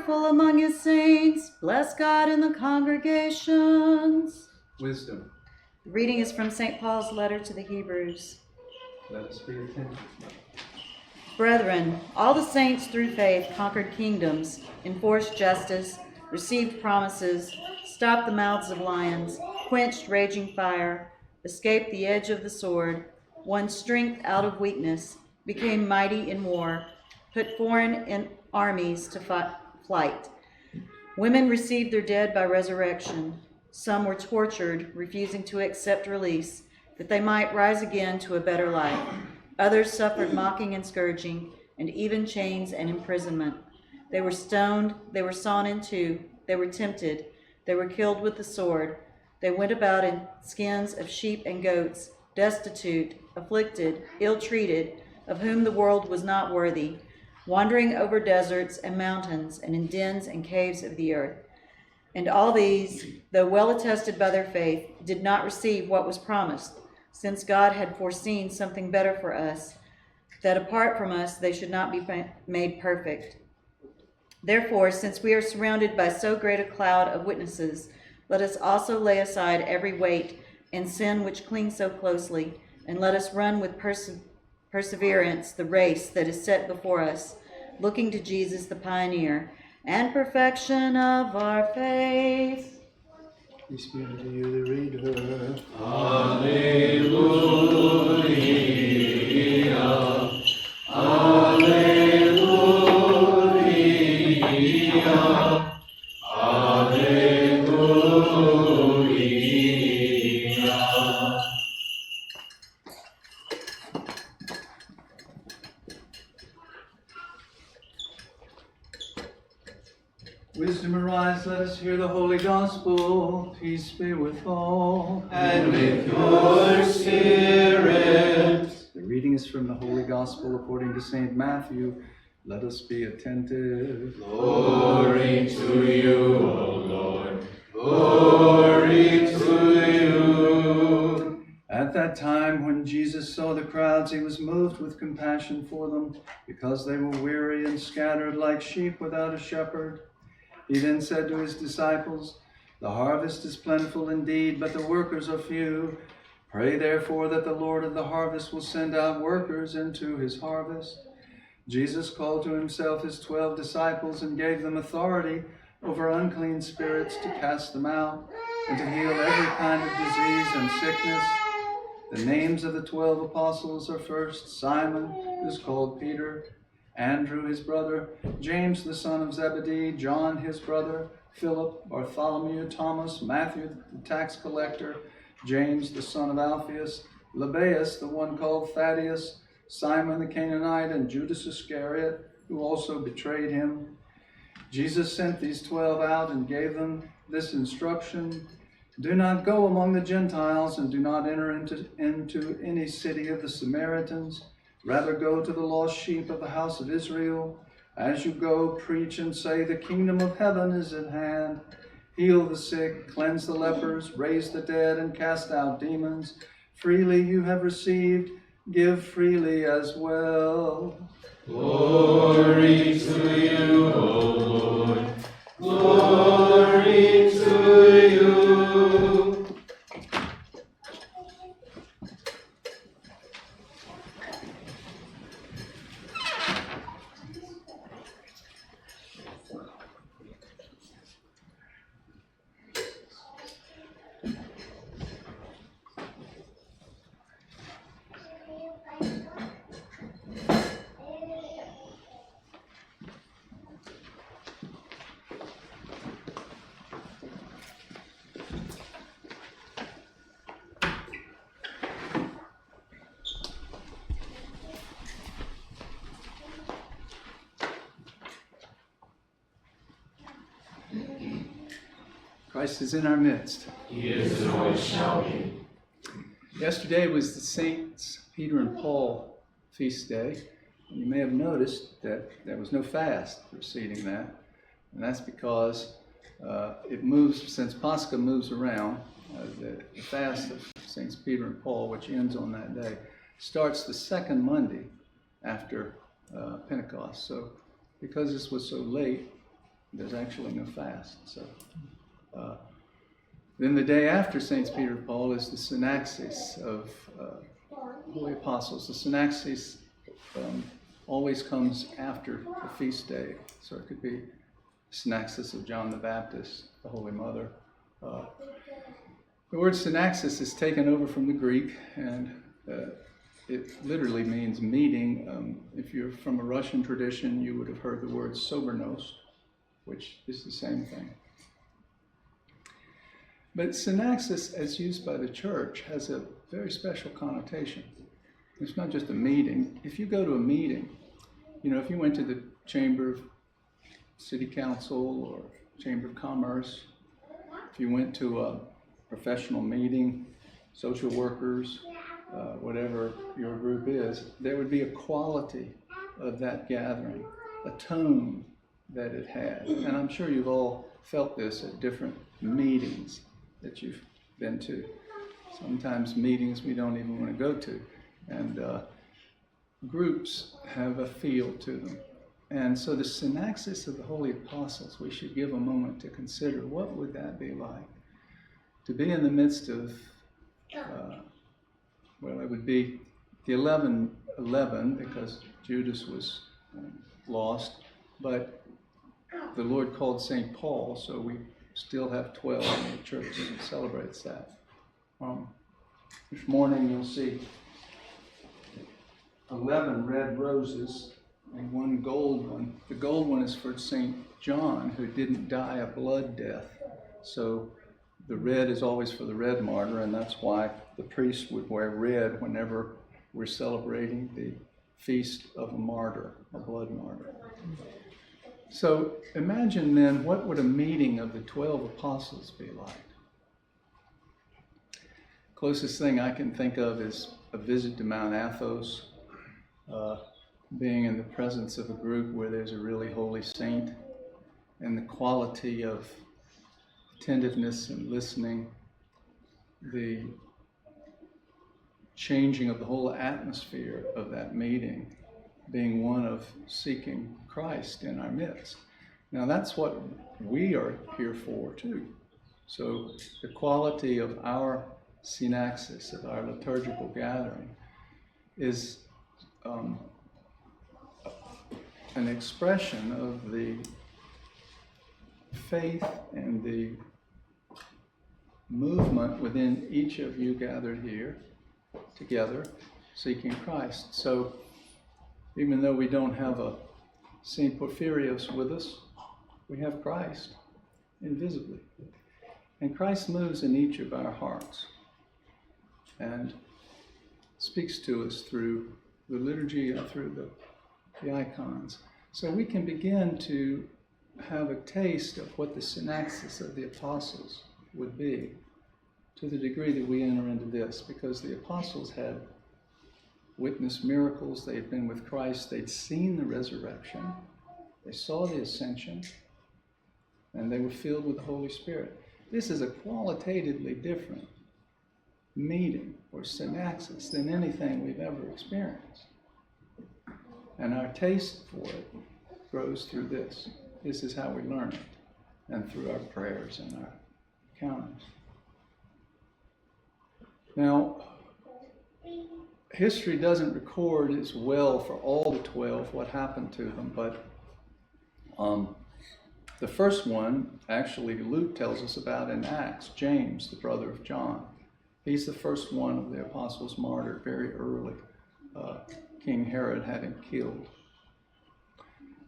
powerful among his saints. Bless God in the congregations. Wisdom. The reading is from St. Paul's letter to the Hebrews. Let us be attentive. Brethren, all the saints through faith conquered kingdoms, enforced justice, received promises, stopped the mouths of lions, quenched raging fire, escaped the edge of the sword, won strength out of weakness, became mighty in war, put foreign armies to flight. Women received their dead by resurrection. Some were tortured, refusing to accept release, that they might rise again to a better life. Others suffered mocking and scourging, and even chains and imprisonment. They were stoned, they were sawn in two, they were tempted, they were killed with the sword. They went about in skins of sheep and goats, destitute, afflicted, ill-treated, of whom the world was not worthy, wandering over deserts and mountains and in dens and caves of the earth. And all these, though well attested by their faith, did not receive what was promised, since God had foreseen something better for us, that apart from us they should not be made perfect. Therefore, since we are surrounded by so great a cloud of witnesses, let us also lay aside every weight and sin which clings so closely, and let us run with perseverance the race that is set before us, looking to Jesus the pioneer and perfection of our faith. Peace be unto you, the reader. Alleluia. Alleluia. Alleluia. Wisdom arise, let us hear the holy gospel. Peace be with all. And with your spirit. The reading is from the Holy Gospel according to St. Matthew. Let us be attentive. Glory to you, O Lord. Glory to you. At that time, when Jesus saw the crowds, he was moved with compassion for them, because they were weary and scattered like sheep without a shepherd. He then said to his disciples, "The harvest is plentiful indeed, but the workers are few. Pray therefore that the Lord of the harvest will send out workers into his harvest." Jesus called to himself his 12 disciples and gave them authority over unclean spirits to cast them out and to heal every kind of disease and sickness. The names of the 12 apostles are first Simon, who is called Peter, Andrew his brother, James the son of Zebedee, John his brother, Philip, Bartholomew, Thomas, Matthew the tax collector, James the son of Alphaeus, Lebbaeus the one called Thaddeus, Simon the Canaanite, and Judas Iscariot, who also betrayed him. Jesus sent these 12 out and gave them this instruction: "Do not go among the Gentiles, and do not enter into any city of the Samaritans. Rather go to the lost sheep of the house of Israel. As you go, preach and say, the kingdom of heaven is at hand. Heal the sick, cleanse the lepers, raise the dead, and cast out demons. Freely you have received, give freely as well." Glory to you, O Lord. Glory to you. Christ is in our midst. He is and always shall be. Yesterday was the Saints Peter and Paul feast day. You may have noticed that there was no fast preceding that, and that's because it moves, since Pascha moves around. The fast of Saints Peter and Paul, which ends on that day, starts the second Monday after Pentecost. So because this was so late, there's actually no fast. So then the day after Saints Peter and Paul is the Synaxis of Holy Apostles. The Synaxis always comes after the feast day. So it could be Synaxis of John the Baptist, the Holy Mother. The word Synaxis is taken over from the Greek, and it literally means meeting. If you're from a Russian tradition, you would have heard the word sobernost, which is the same thing. But Synaxis, as used by the church, has a very special connotation. It's not just a meeting. If you go to a meeting, if you went to the Chamber of City Council or Chamber of Commerce, if you went to a professional meeting, social workers, whatever your group is, there would be a quality of that gathering, a tone that it had. And I'm sure you've all felt this at different meetings that you've been to. Sometimes meetings we don't even want to go to. And groups have a feel to them. And so the Synaxis of the Holy Apostles, we should give a moment to consider, what would that be like? To be in the midst of, it would be the 11 because Judas was lost, but the Lord called St. Paul, so we still have 12, and the church celebrates that. This morning you'll see 11 red roses and one gold one. The gold one is for St. John, who didn't die a blood death. So the red is always for the red martyr, and that's why the priest would wear red whenever we're celebrating the feast of a martyr, a blood martyr. So imagine then, what would a meeting of the 12 apostles be like? Closest thing I can think of is a visit to Mount Athos, being in the presence of a group where there's a really holy saint, and the quality of attentiveness and listening, the changing of the whole atmosphere of that meeting being one of seeking Christ in our midst. Now that's what we are here for too. So the quality of our synaxis, of our liturgical gathering, is an expression of the faith and the movement within each of you gathered here together, seeking Christ. So even though we don't have a St. Porphyrios with us, we have Christ invisibly. And Christ moves in each of our hearts and speaks to us through the liturgy and through the icons. So we can begin to have a taste of what the synaxis of the apostles would be, to the degree that we enter into this, because the apostles had witnessed miracles, they had been with Christ, they'd seen the resurrection, they saw the ascension, and they were filled with the Holy Spirit. This is a qualitatively different meeting or synaxis than anything we've ever experienced. And our taste for it grows through this. This is how we learn it, and through our prayers and our encounters. Now, history doesn't record as well for all the 12 what happened to them, but the first one, actually, Luke tells us about in Acts, James, the brother of John. He's the first one of the apostles martyred very early. King Herod had him killed.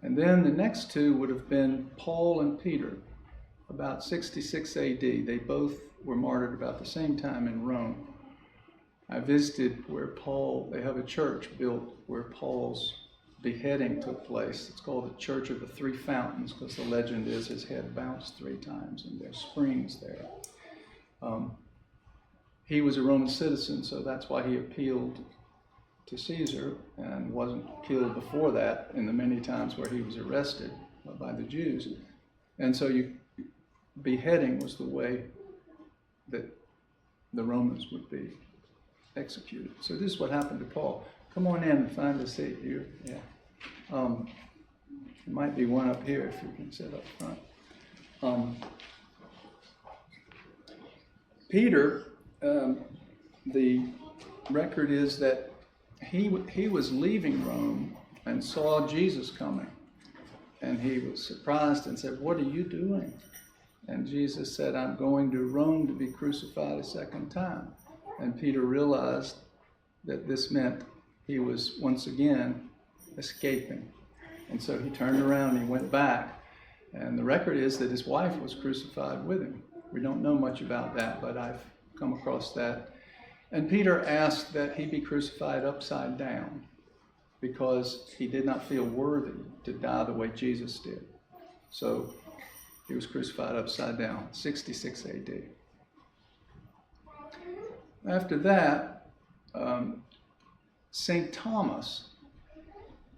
And then the next two would have been Paul and Peter, about 66 AD. They both were martyred about the same time in Rome. I visited where they have a church built where Paul's beheading took place. It's called the Church of the Three Fountains, because the legend is his head bounced 3 times and there's springs there. He was a Roman citizen, so that's why he appealed to Caesar and wasn't killed before that in the many times where he was arrested by the Jews. And so beheading was the way that the Romans would be executed. So this is what happened to Paul. Come on in and find a seat here. Yeah. There might be one up here if you can sit up front. Peter, the record is that he was leaving Rome and saw Jesus coming. And he was surprised and said, "What are you doing?" And Jesus said, "I'm going to Rome to be crucified a second time." And Peter realized that this meant he was once again escaping. And so he turned around and he went back. And the record is that his wife was crucified with him. We don't know much about that, but I've come across that. And Peter asked that he be crucified upside down because he did not feel worthy to die the way Jesus did. So he was crucified upside down, 66 AD. After that, St. Thomas,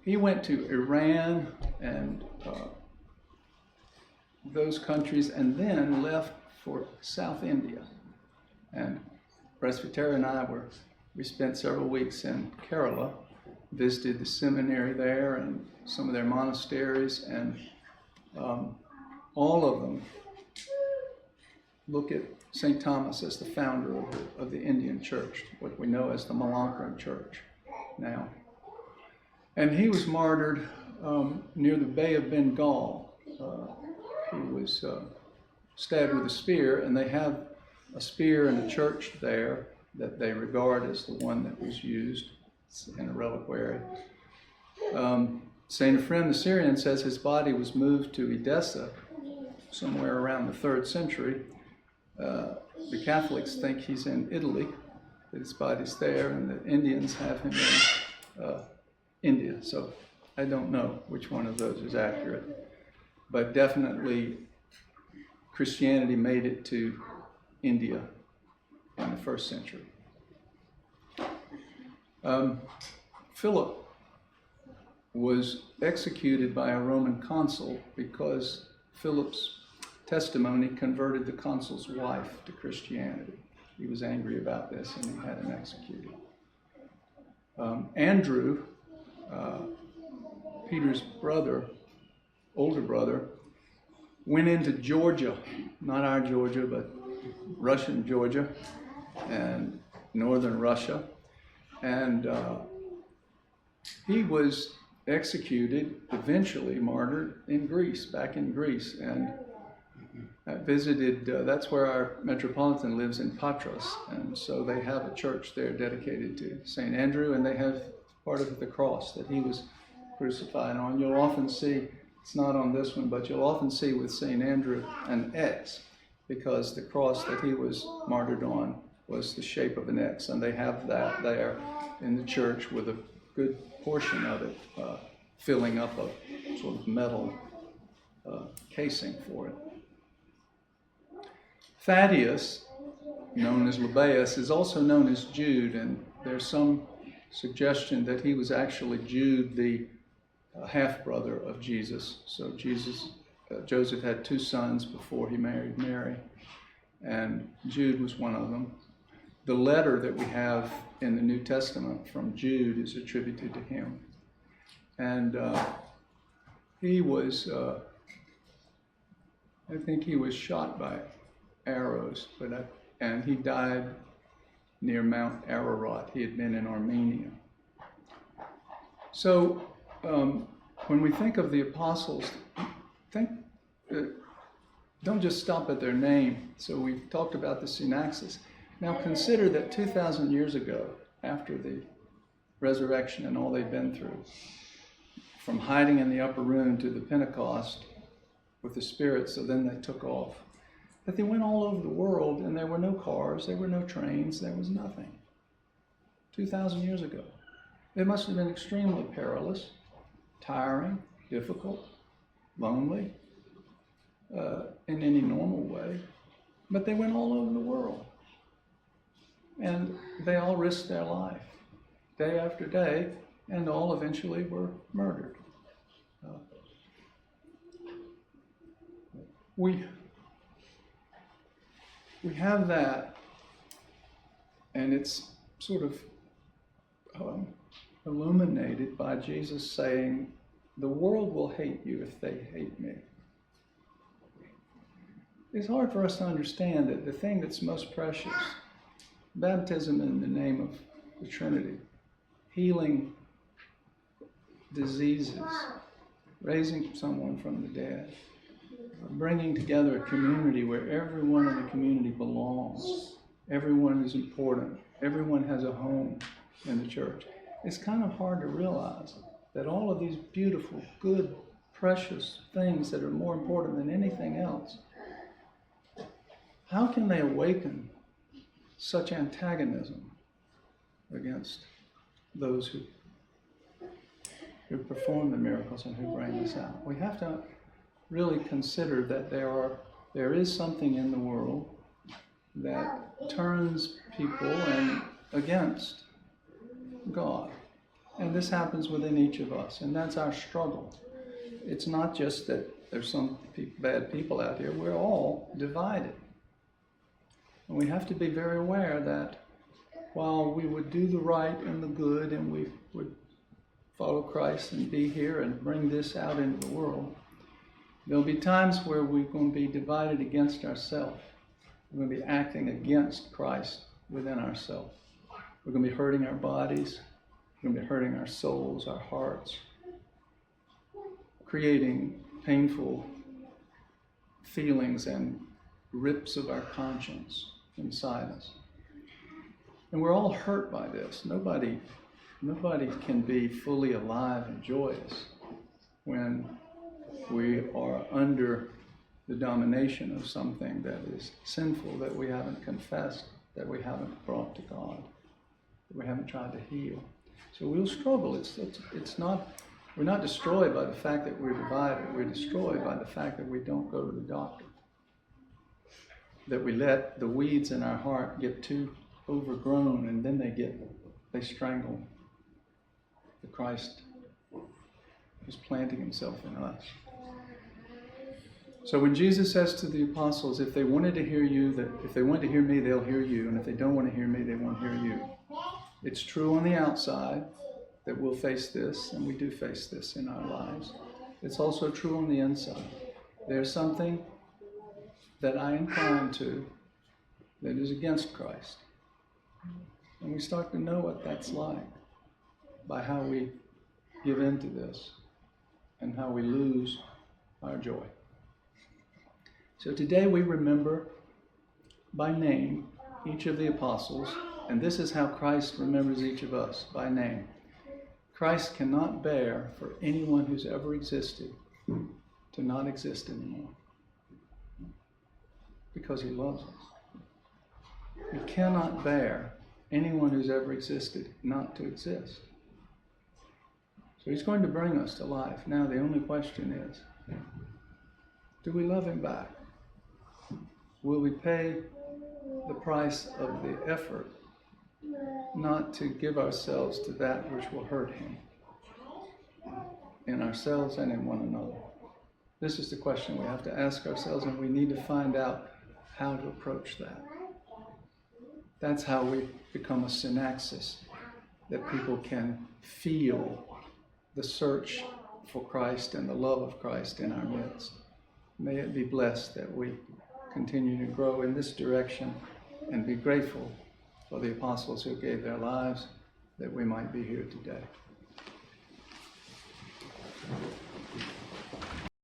he went to Iran and those countries and then left for South India. And Presbyterian and I we spent several weeks in Kerala, visited the seminary there and some of their monasteries, and all of them look at St. Thomas as the founder of the Indian church, what we know as the Malankara church now. And he was martyred near the Bay of Bengal. He was stabbed with a spear, and they have a spear in a church there that they regard as the one that was used in a reliquary. St. Ephraim the Syrian says his body was moved to Edessa somewhere around the 3rd century. The Catholics think he's in Italy, that his body's there, and the Indians have him in India. So I don't know which one of those is accurate. But definitely Christianity made it to India in the 1st century. Philip was executed by a Roman consul because Philip's testimony converted the consul's wife to Christianity. He was angry about this and he had him executed. Andrew, Peter's brother, older brother, went into Georgia, not our Georgia, but Russian Georgia and northern Russia. And he was executed, eventually martyred in Greece, back in Greece. And I visited, that's where our Metropolitan lives, in Patras. And so they have a church there dedicated to St. Andrew, and they have part of the cross that he was crucified on. You'll often see, it's not on this one, but you'll often see with St. Andrew an X, because the cross that he was martyred on was the shape of an X, and they have that there in the church with a good portion of it filling up a sort of metal casing for it. Thaddeus, known as Lebbaeus, is also known as Jude, and there's some suggestion that he was actually Jude, the half-brother of Jesus. So Joseph had 2 sons before he married Mary, and Jude was one of them. The letter that we have in the New Testament from Jude is attributed to him. And he was, I think he was shot by arrows, and he died near Mount Ararat. He had been in Armenia. So when we think of the apostles, don't just stop at their name. So we've talked about the synaxis. Now consider that 2,000 years ago, after the resurrection and all they'd been through, from hiding in the upper room to the Pentecost with the Spirit, so then they took off, that they went all over the world, and there were no cars, there were no trains, there was nothing. 2,000 years ago. It must have been extremely perilous, tiring, difficult, lonely, in any normal way. But they went all over the world. And they all risked their life, day after day, and all eventually were murdered. We have that, and it's sort of illuminated by Jesus saying The world will hate you if they hate me. It's hard for us to understand that the thing that's most precious, baptism in the name of the Trinity, healing diseases, raising someone from the dead, bringing together a community where everyone in the community belongs, everyone is important, everyone has a home in the church. It's kind of hard to realize that all of these beautiful, good, precious things that are more important than anything else, how can they awaken such antagonism against those who perform the miracles and who bring this out? We have to really consider that there is something in the world that turns people against God. And this happens within each of us, and that's our struggle. It's not just that there's some bad people out here. We're all divided. And we have to be very aware that while we would do the right and the good, and we would follow Christ and be here and bring this out into the world, there'll be times where we're going to be divided against ourselves. We're going to be acting against Christ within ourselves. We're going to be hurting our bodies. We're going to be hurting our souls, our hearts, creating painful feelings and rips of our conscience inside us. And we're all hurt by this. Nobody can be fully alive and joyous when we are under the domination of something that is sinful, that we haven't confessed, that we haven't brought to God, that we haven't tried to heal. So we'll struggle. It's not, we're not destroyed by the fact that we're divided. We're destroyed by the fact that we don't go to the doctor, that we let the weeds in our heart get too overgrown, and then they strangle the Christ who's planting himself in us. So when Jesus says to the apostles, if they wanted to hear you, that if they want to hear me, they'll hear you, and if they don't want to hear me, they won't hear you. It's true on the outside that we'll face this, and we do face this in our lives. It's also true on the inside. There's something that I incline to that is against Christ. And we start to know what that's like by how we give in to this and how we lose our joy. So today we remember by name each of the apostles, and this is how Christ remembers each of us, by name. Christ cannot bear for anyone who's ever existed to not exist anymore, because he loves us. He cannot bear anyone who's ever existed not to exist. So he's going to bring us to life. Now the only question is, do we love him back? Will we pay the price of the effort not to give ourselves to that which will hurt him in ourselves and in one another? This is the question we have to ask ourselves, and we need to find out how to approach that. That's how we become a synaxis, that people can feel the search for Christ and the love of Christ in our midst. May it be blessed that we continue to grow in this direction and be grateful for the apostles who gave their lives that we might be here today.